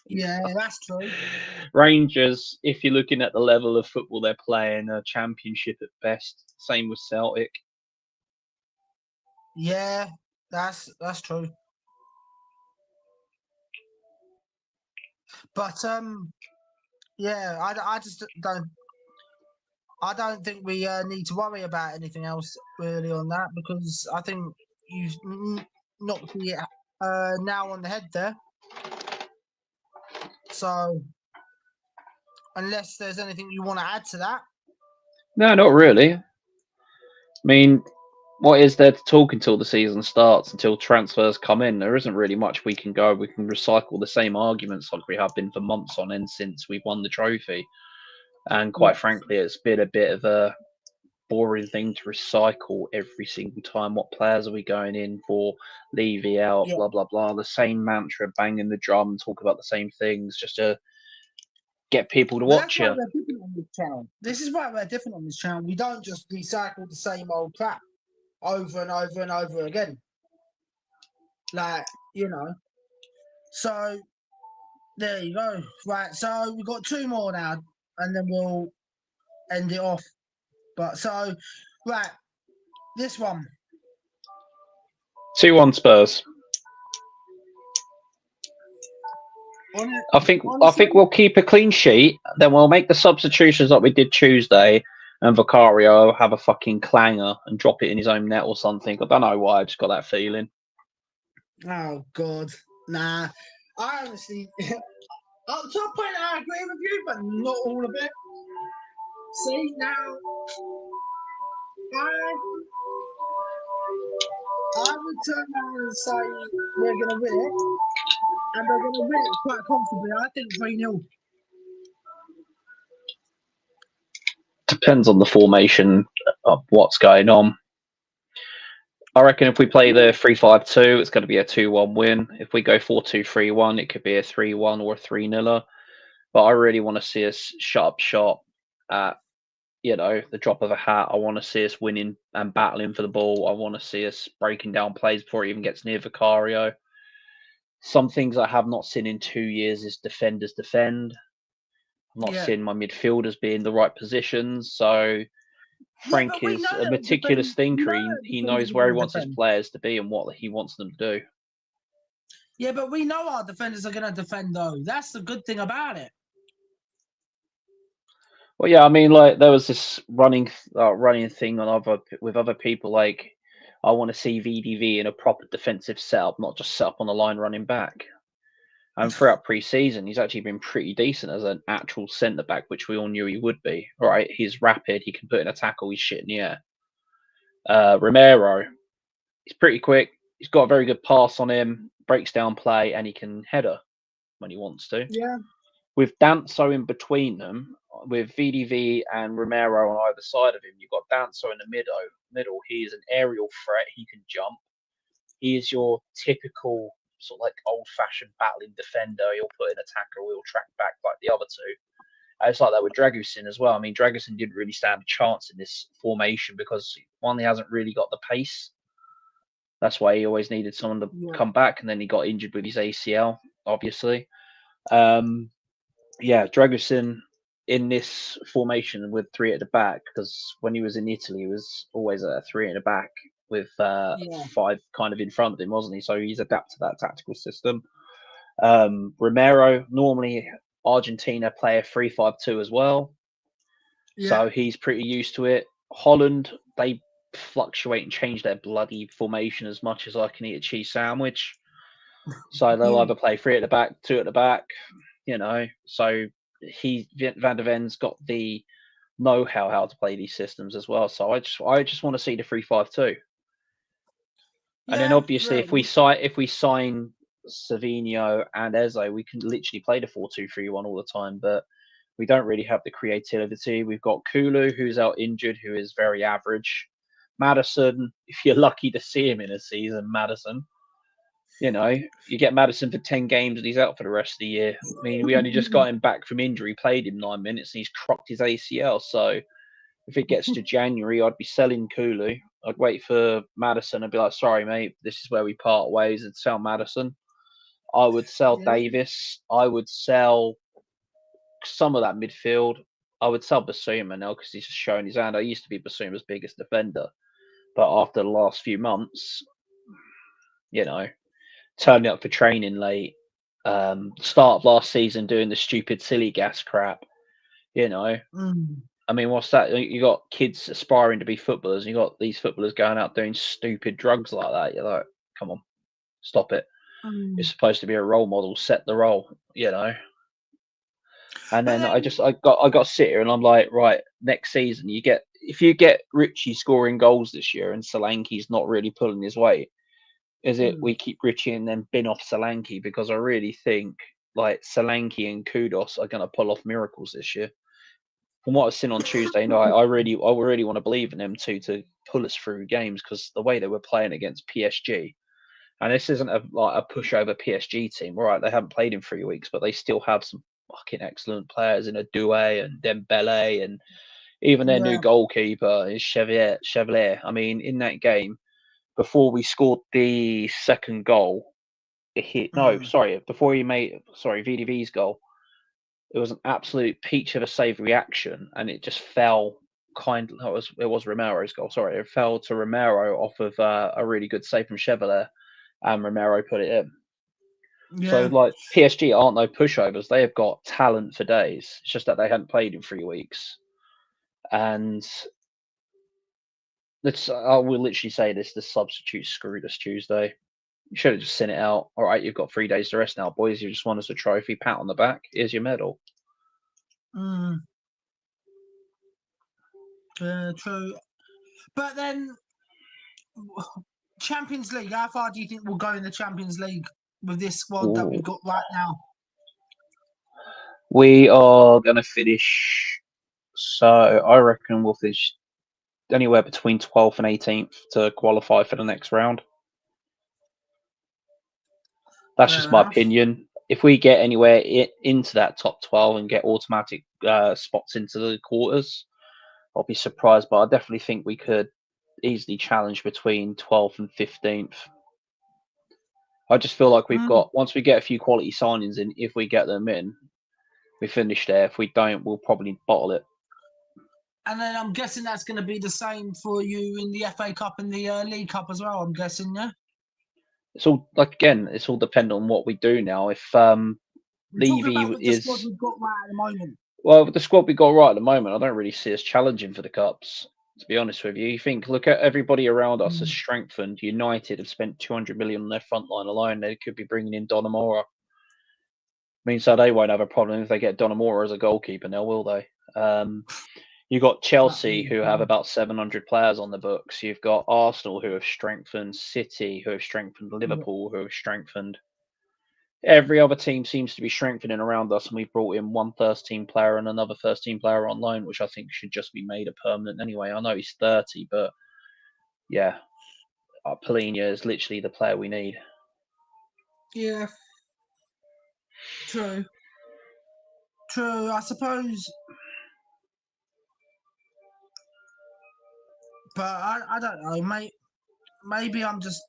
Yeah, that's true. Rangers, if you're looking at the level of football they're playing, a championship at best. Same with Celtic. Yeah, that's true. But yeah, I just don't. I don't think we need to worry about anything else really on that, because I think you've knocked the nail on the head there. So, unless there's anything you want to add to that. No, not really. I mean, what is there to talk until the season starts, until transfers come in? There isn't really much we can go. We can recycle the same arguments like we have been for months on end since we've won the trophy. And quite frankly, it's been a bit of a boring thing to recycle every single time. What players are we going in for? Levy out, blah, blah, blah. The same mantra, banging the drum and talk about the same things just to get people to watch you. We're different on this channel. This is why we're different on this channel. We don't just recycle the same old crap over and over and over again. Like, So, there you go. Right, so we've got 2 more now, and then we'll end it off. But so, right, this one. 2-1 Spurs. I think we'll keep a clean sheet. Then we'll make the substitutions like we did Tuesday, and Vicario will have a fucking clanger and drop it in his own net or something. I don't know why. I just got that feeling. Oh God, nah. I honestly, up to a point, I agree with you, but not all of it. See now, I would turn around and say we're gonna win it, and they're gonna win it quite comfortably. I think 3-0. Depends on the formation of what's going on. I reckon if we play the 3-5-2, it's going to be a 2-1 win. If we go 4-2-3-1, it could be a 3-1 or a 3-0. But I really want to see us shut up shop at, the drop of a hat. I want to see us winning and battling for the ball. I want to see us breaking down plays before it even gets near Vicario. Some things I have not seen in 2 years is defenders defend. I'm not seeing my midfielders be in the right positions. So Frank is a meticulous thinker. He knows where he wants his players to be and what he wants them to do. Yeah, but we know our defenders are going to defend, though. That's the good thing about it. Well, yeah, I mean, like there was this running thing on with other people. Like, I want to see VDV in a proper defensive setup, not just set up on the line running back. And throughout pre-season, he's actually been pretty decent as an actual centre back, which we all knew he would be. Right, he's rapid. He can put in a tackle. He's shit in the air. Romero, he's pretty quick. He's got a very good pass on him. Breaks down play, and he can header when he wants to. Yeah. With Danso in between them, with VDV and Romero on either side of him, you've got Danso in the middle. He is an aerial threat. He can jump. He is your typical sort of like old-fashioned battling defender. He'll put in a tackle. He'll track back like the other two. And it's like that with Dragusin as well. I mean, Dragusin didn't really stand a chance in this formation because, one, he hasn't really got the pace. That's why he always needed someone to come back, and then he got injured with his ACL, obviously. Dragusin, in this formation with three at the back, because when he was in Italy, he was always a three at the back with Yeah. five kind of in front of him, wasn't he? So he's adapted to that tactical system. Romero, normally Argentina play a 3-5-2 as well. Yeah. So he's pretty used to it. Holland, they fluctuate and change their bloody formation as much as I can eat a cheese sandwich. So they'll Yeah. either play three at the back, two at the back, you know. So Van der Ven's got the know-how how to play these systems as well. So I just want to see the 3-5-2. And then Yeah. obviously if we sign Savinho and Eze, we can literally play the 4-2-3-1 all the time, but we don't really have the creativity. We've got Kulu, who's out injured, who is very average. Madison, if you're lucky to see him in a season, Madison, you know, you get Madison for 10 games and he's out for the rest of the year. I mean, we only just got him back from injury, played him 9 minutes, and he's crocked his ACL. So if it gets to January, I'd be selling Kulu. I'd wait for Madison and be like, sorry, mate, this is where we part ways, and sell Madison. I would sell Yeah. Davis. I would sell some of that midfield. I would sell Basuma now because he's shown his hand. I used to be Basuma's biggest defender, but after the last few months, you know, turning up for training late, start of last season doing the stupid silly gas crap, you know. Mm. I mean, what's that? You got kids aspiring to be footballers, and you got these footballers going out doing stupid drugs like that. You're like, come on, stop it. You're Mm. supposed to be a role model, set the role, you know. And But then then, I got to sit here and I'm like, right, next season if you get Richie scoring goals this year and Solanke's not really pulling his weight, is it mm, we keep Richie and then bin off Solanke? Because I really think like Solanke and Kudos are gonna pull off miracles this year. From what I've seen on Tuesday night, I really want to believe in them two to pull us through games, because the way they were playing against PSG, and this isn't like a pushover PSG team. Right, they haven't played in 3 weeks, but they still have some fucking excellent players in a Doué and Dembele, and even their new yeah. goalkeeper is Chevalier. I mean, in that game, before we scored the second goal, Mm. before he made VDV's goal, it was an absolute peach of a save reaction, and it just fell it was Romero's goal. Sorry, it fell to Romero off of a really good save from Chevalier, and Romero put it in. So Yeah. like PSG aren't no pushovers. They have got talent for days. It's just that they hadn't played in 3 weeks. And I will literally say this: the substitute screwed us Tuesday. You should have just sent it out. All right, you've got 3 days to rest now, boys. You just won us a trophy. Pat on the back. Here's your medal. Mm. True. But then, Champions League, how far do you think we'll go in the Champions League with this squad that Ooh. we've got right now? We are going to finish. So I reckon we'll finish anywhere between 12th and 18th to qualify for the next round. That's Fair just my enough. opinion. If we get anywhere into that top 12 and get automatic spots into the quarters, I'll be surprised. But I definitely think we could easily challenge between 12th and 15th. I just feel like we've Mm. got, once we get a few quality signings in, if we get them in, we finish there. If we don't, we'll probably bottle it. And then I'm guessing that's going to be the same for you in the FA Cup and the League Cup as well. I'm guessing, yeah. It's all like, again, it's all dependent on what we do now. If I'm talking Levy about with the squad is we've got right at the moment. well, with the squad we got right at the moment, I don't really see us challenging for the cups. To be honest with you, look at everybody around us has Mm. strengthened. United have spent 200 million on their front line alone. They could be bringing in Donamora. Means that they won't have a problem if they get Donamora as a goalkeeper now, will they? You've got That Chelsea, is, who have about 700 players on the books. You've got Arsenal, who have strengthened. City, who have strengthened. yeah. Liverpool, who have strengthened. Every other team seems to be strengthening around us, and we've brought in one first team player and another first team player on loan, which I think should just be made a permanent anyway. I know he's 30, but yeah, Polina is literally the player we need. Yeah, true. True, I suppose. But I don't know, mate. Maybe I'm just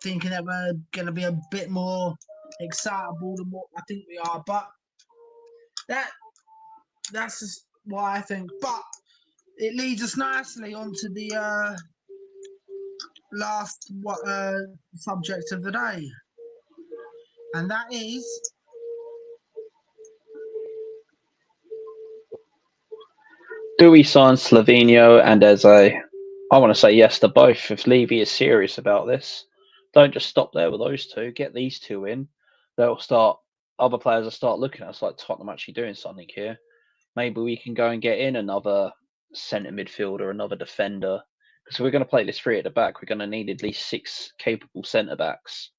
thinking that we're going to be a bit more excitable than what I think we are. But that That's just what I think. But it leads us nicely onto the last subject of the day, and that is Do we sign Slovenia and Eze? I want to say yes to both. If Levy is serious about this, don't just stop there with those two. Get these two in. They'll start. Other players will start looking at us like Tottenham actually doing something here. Maybe we can go and get in another centre midfielder, another defender. Because we're going to play this three at the back. We're going to need at least 6 capable centre backs.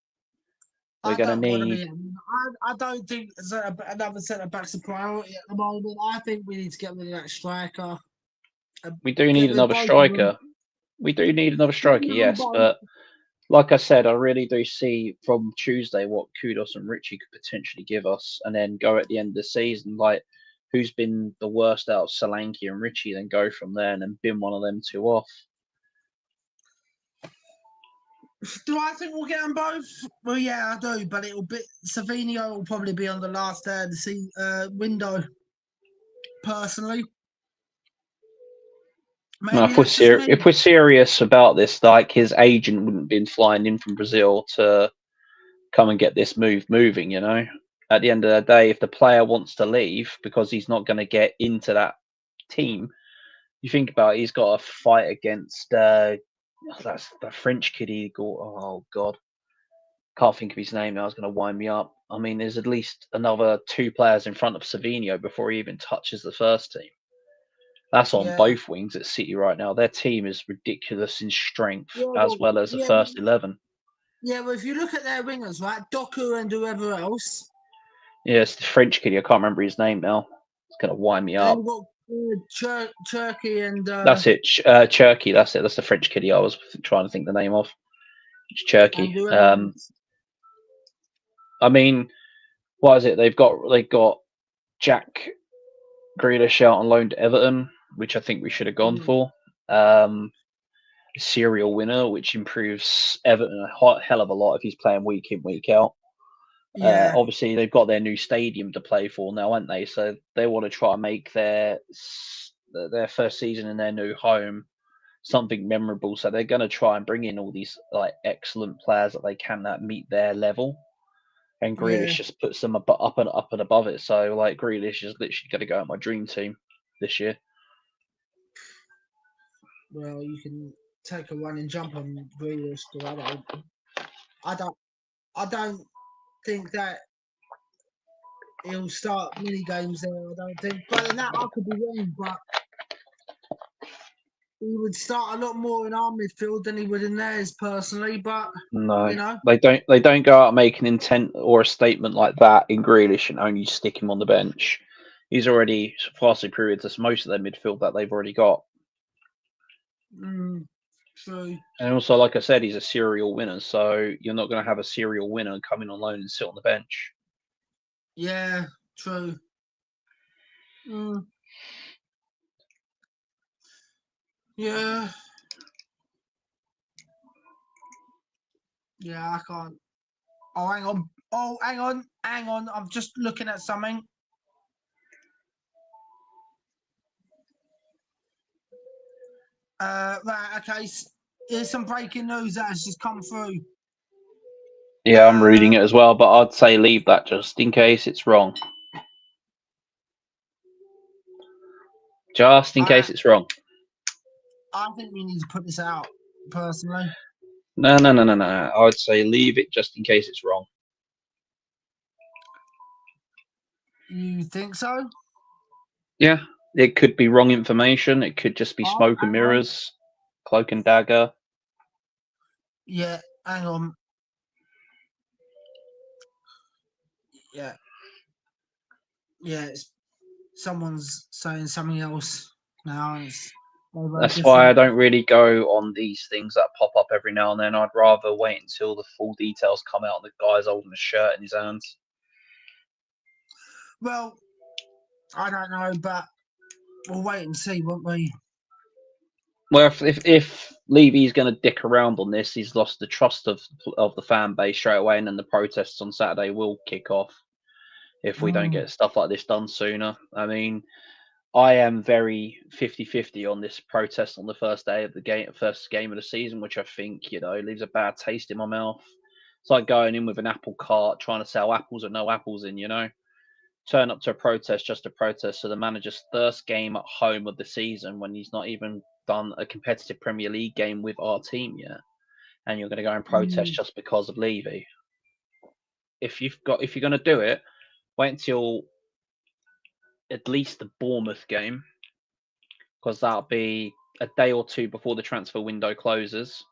We're I going to don't want to need. be. I don't think another centre back's a priority at the moment. I think we need to get rid of that striker. We do Get need rid of another both of them. striker. We do need another Get striker, rid of yes, them both. but like I said, I really do see from Tuesday what Kudos and Richie could potentially give us, and then go at the end of the season, like who's been the worst out of Solanke and Richie, then go from there and then bin one of them two off. Do I think we'll get them both? Well, yeah, I do, but it'll be Savinio will probably be on the last day of the window. Personally, No, maybe that's just me. if we're serious about this, like his agent wouldn't been flying in from Brazil to come and get this move moving. You know, at the end of the day, if the player wants to leave because he's not going to get into that team, you think about it, he's got to fight against that's the French kid he got. Oh God, can't think of his name now. It's going to wind me up. I mean, there's at least another 2 players in front of Savinho before he even touches the first team. That's on Yeah. both wings at City right now. Their team is ridiculous in strength as well as the first 11. Yeah, well, if you look at their wingers, right, Doku and whoever else. Yeah, it's the French kid. I can't remember his name now. It's going to wind me up. And you've got Turkey and. That's it. Cherky. That's it. That's the French kiddie I was trying to think the name of. It's Cherky. I mean, what is it? They've got Jack Grealish out on loan to Everton, which I think we should have gone for. Serial winner, which improves Everton a hell of a lot if he's playing week in, week out. Yeah. Obviously, they've got their new stadium to play for now, haven't they? So they want to try and make their first season in their new home something memorable. So they're going to try and bring in all these like excellent players that they can that meet their level. And Grealish just puts them up and above it. So like Grealish is literally going to go at my dream team this year. Well, you can take a run and jump on Grealish, but I don't think that he'll start mini games there. I don't think, but in that I could be wrong. But he would start a lot more in our midfield than he would in theirs, personally. But no, you know, they don't go out and make an intent or a statement like that in Grealish and only stick him on the bench. He's already far superior to most of their midfield that they've already got. True. And also, like I said, he's a serial winner, so you're not going to have a serial winner come in on loan and sit on the bench. Yeah, true. Yeah. Yeah, I can't. Oh, hang on. Oh, hang on. I'm just looking at something. Right, okay. Here's some breaking news that has just come through. Yeah, I'm reading it as well, but I'd say leave that just in case it's wrong. Just in case it's wrong. I think we need to put this out, personally. No. I would say leave it just in case it's wrong. You think so? Yeah, it could be wrong information. It could just be smoke and mirrors, cloak and dagger. Yeah, hang on. Yeah. Yeah, someone's saying something else now. That's why I don't really go on these things that pop up every now and then. I'd rather wait until the full details come out and the guy's holding a shirt in his hands. Well, I don't know, but we'll wait and see, won't we? Well, if Levy's going to dick around on this, he's lost the trust of the fan base straight away, and then the protests on Saturday will kick off if we don't get stuff like this done sooner. I mean, I am very 50-50 on this protest on the first day of the game, first game of the season, which I think, leaves a bad taste in my mouth. It's like going in with an apple cart trying to sell apples with no apples in, Turn up to a protest just to protest. So the manager's first game at home of the season when he's not even done a competitive Premier League game with our team yet. And you're going to go and protest just because of Levy. If you're going to do it, wait until at least the Bournemouth game, because that'll be a day or two before the transfer window closes.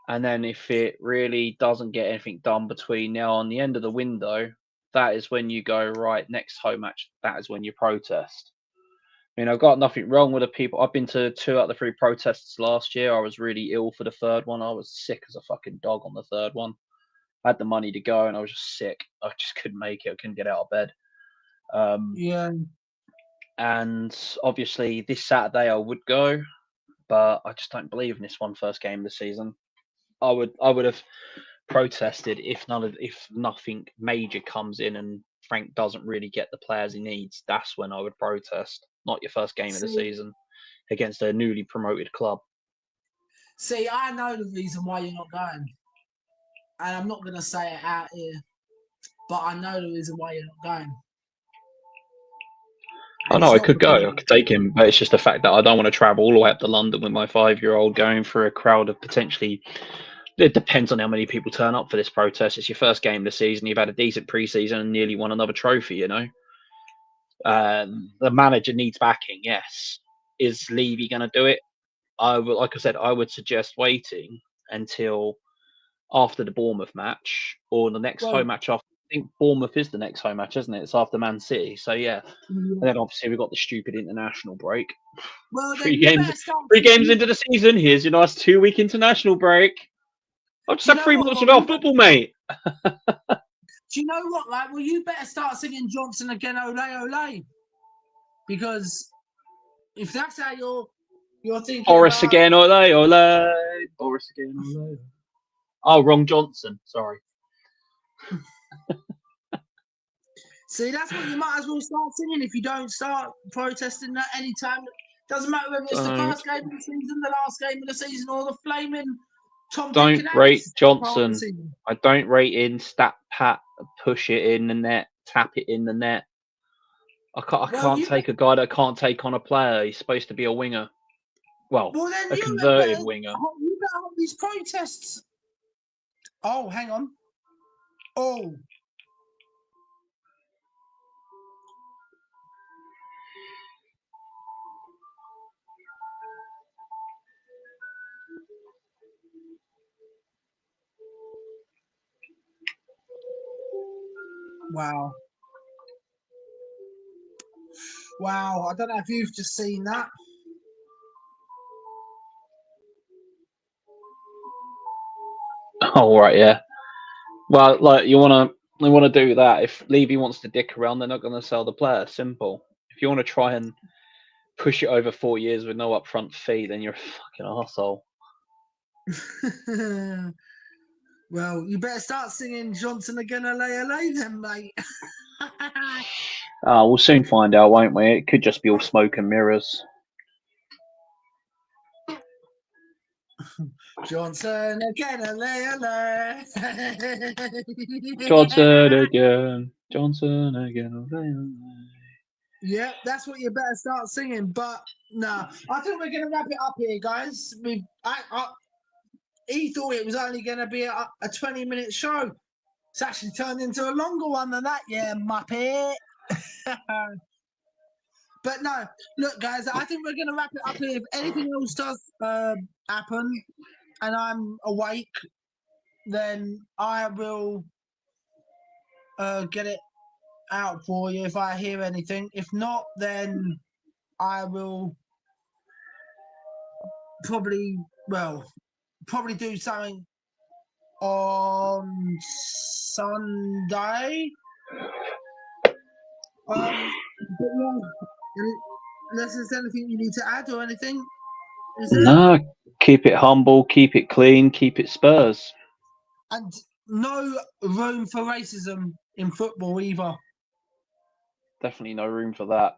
And then if it really doesn't get anything done between now and the end of the window, that is when you go, right, next home match, that is when you protest. I mean, I've got nothing wrong with the people. I've been to 2 out of the 3 protests last year. I was really ill for the third one. I was sick as a fucking dog on the third one. I had the money to go and I was just sick. I just couldn't make it. I couldn't get out of bed. Yeah. And obviously this Saturday I would go, but I just don't believe in this one first game of the season. I would have protested if nothing major comes in and Frank doesn't really get the players he needs. That's when I would protest, not your first game of the season against a newly promoted club. See, I know the reason why you're not going, and I'm not going to say it out here, but I know the reason why you're not going. I know I could go. I could take him, but it's just the fact that I don't want to travel all the way up to London with my 5-year-old going through a crowd of potentially. It depends on how many people turn up for this protest. It's your first game of the season. You've had a decent pre-season and nearly won another trophy. The manager needs backing. Yes, is Levy going to do it? Like I said, I would suggest waiting until after the Bournemouth match or the next home match after. I think Bournemouth is the next home match, isn't it? It's after Man City. So, yeah. And then obviously we've got the stupid international break. Well, 3 games into the season. Here's your nice 2-week international break. I'll just have 3 months without football, mate. Do you know what? Like, well, you better start singing Johnson again, ole, ole. Because if that's how you're thinking Boris again, ole, ole. Boris again, ole. Oh, wrong Johnson. Sorry. See, that's what you might as well start singing if you don't start protesting at any time. Doesn't matter whether it's the first game of the season, the last game of the season, or the flaming Tom. Don't rate Johnson. I don't rate in, stat pat, push it in the net, tap it in the net. I can't take a guy that can't take on a player. He's supposed to be a winger. Well a converted winger. You better have these protests. Oh, hang on. Oh. Wow. Wow. I don't know if you've just seen that. Oh, right, yeah. Well, like, you want to do that. If Levy wants to dick around, they're not going to sell the player. Simple. If you want to try and push it over 4 years with no upfront fee, then you're a fucking arsehole. Well, you better start singing Johnson again, ole, ole, then, mate. We'll soon find out, won't we? It could just be all smoke and mirrors. Johnson again, ole, ole. Johnson again. Johnson again, ole, ole. Yeah, that's what you better start singing. But no, I think we're going to wrap it up here, guys. He thought it was only going to be a 20-minute show. It's actually turned into a longer one than that, yeah, Muppet. But no, look, guys, I think we're going to wrap it up here. If anything else does happen and I'm awake, then I will get it out for you if I hear anything. If not, then I will probably do something on Sunday. But yeah, unless there's anything you need to add or anything. No, keep it humble, keep it clean, keep it Spurs. And no room for racism in football either. Definitely no room for that.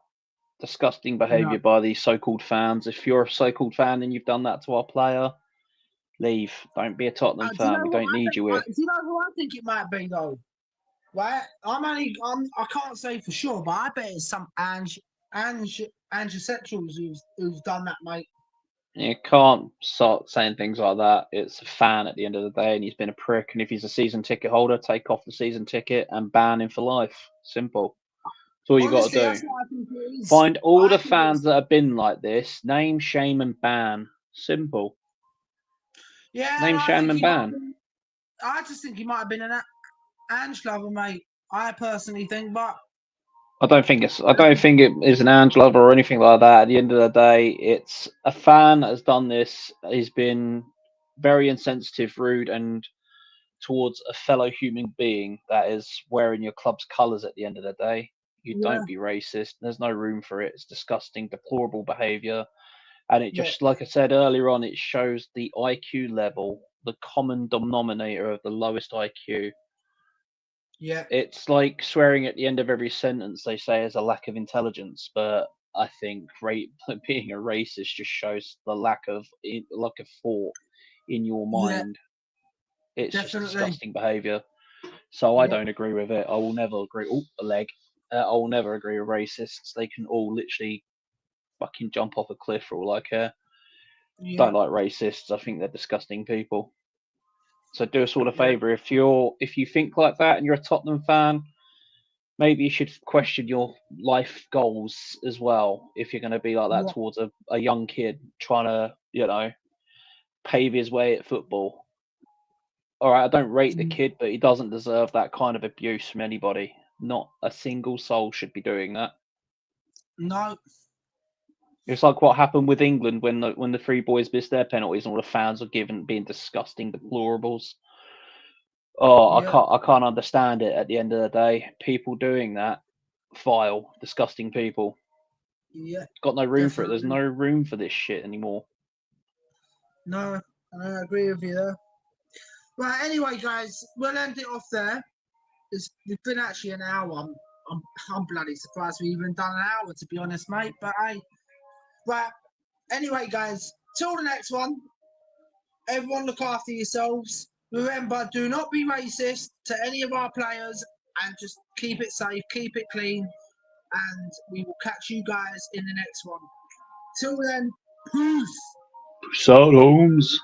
Disgusting behaviour by these so-called fans. If you're a so-called fan and you've done that to our player, leave. Don't be a Tottenham fan. We don't need you here. Do you know who I think it might be though? Right? I can't say for sure, but I bet it's some angisexuals who's done that, mate. You can't start saying things like that. It's a fan at the end of the day, and he's been a prick. And if he's a season ticket holder, take off the season ticket and ban him for life. Simple. That's all you got to do. That's what I think it is. Find all the fans that have been like this, name, shame, and ban. Simple. Yeah. Name, shame, and ban. I just think he might have been an Ange lover, mate. I personally think, but I don't think it is an Ange lover or anything like that. At the end of the day, it's a fan that has done this. He's been very insensitive, rude, and towards a fellow human being that is wearing your club's colours at the end of the day. You don't be racist. There's no room for it. It's disgusting, deplorable behaviour. And it just, like I said earlier on, it shows the IQ level, the common denominator of the lowest IQ. Yeah. It's like swearing at the end of every sentence they say is a lack of intelligence, but I think being a racist just shows the lack of thought in your mind. It's just disgusting behaviour. So I don't agree with it. I will never agree. I will never agree with racists. They can all literally fucking jump off a cliff for all I care. Don't like racists. I think they're disgusting people. So do us all a favour. If you think like that and you're a Tottenham fan, maybe you should question your life goals as well. If you're going to be like that towards a young kid trying to, pave his way at football. All right, I don't rate the kid, but he doesn't deserve that kind of abuse from anybody. Not a single soul should be doing that. No. It's like what happened with England when the three boys missed their penalties and all the fans were being disgusting deplorables. Oh, I can't understand it at the end of the day. People doing that, vile, disgusting people. Yeah. Got no room for it. There's no room for this shit anymore. No, I agree with you there. Right, anyway, guys, we'll end it off there. We've been actually an hour. I'm bloody surprised we even done an hour, to be honest, mate. But hey, right. Anyway, guys, till the next one. Everyone look after yourselves. Remember, do not be racist to any of our players, and just keep it safe, keep it clean, and we will catch you guys in the next one. Till then, peace. Peace out, Holmes.